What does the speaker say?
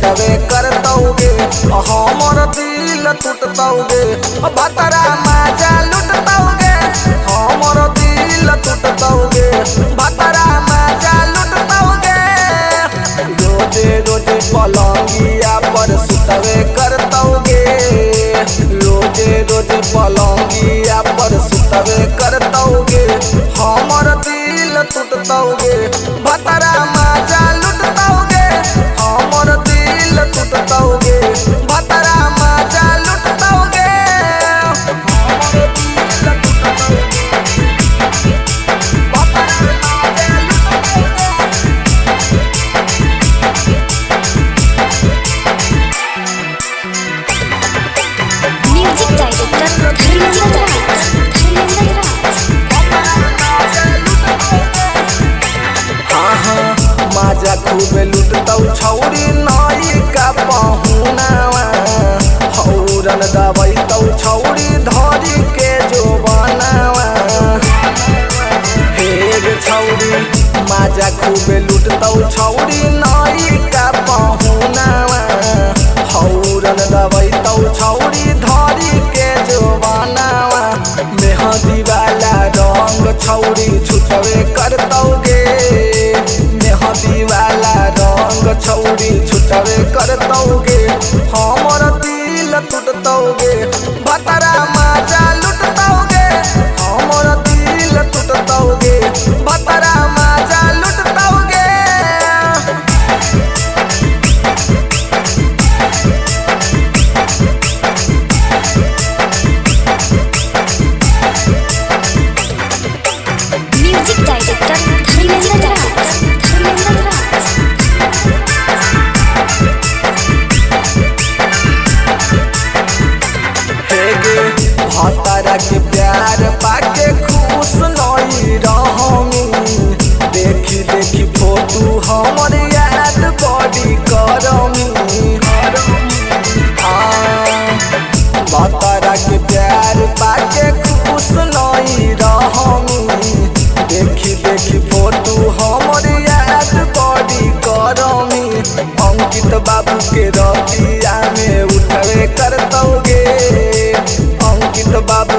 छुटवे करतौगे हमर दिल टूटतौगे भतरा माजा लुटतौगे हमर दिल टूटतौगे भतरा माजा लुटतौगे रोजे रोजे पलंगिया पर सुतवे करतौगे रोजे रोजे पलंगिया पर सुतवे करतौगे हमर दिल टूटतौगे भतरा माजा लुटतौगे हमर दिल टूटतौगे भतरा माजा लुटतौगे हमर दिल टूटतौगे भतरा माजा लुटतौगे। म्यूजिक डायरेक्टर धर्मेंद्र राज। माजा खूबे लुटतौ छौरी नाई का पहुनावा हौरन दबैतौ छौरी धरी के जो बनावा हेग छौरी माजा खूबे लुटतौ छौरी नाई का पहुनावा हौरन दबैतौ छौरी धरी के जो बनावा मेहंदी वाला रंग छौरी छुटवे करतौगे मेहंदी वाला रंग छौरी छुटवे करतौगे हमर दिल टूटतौगे भतरा माजा लुटतौगे हमर दिल टूटतौगे भतरा माजा लुटतौगे। म्यूजिक डायरेक्टर धर्मेंद्र राज। हेगे भतरा के प्यार पाके खुश नई रहमी देखी देखी फोटो हमर याद बड़ी करमी भतरा के प्यार पाके खुश नई रहमी देखी देखी फोटो हमर याद बड़ी करमी अंकित बाबू के रतिया में उठवे करतौगे अंकित बाबू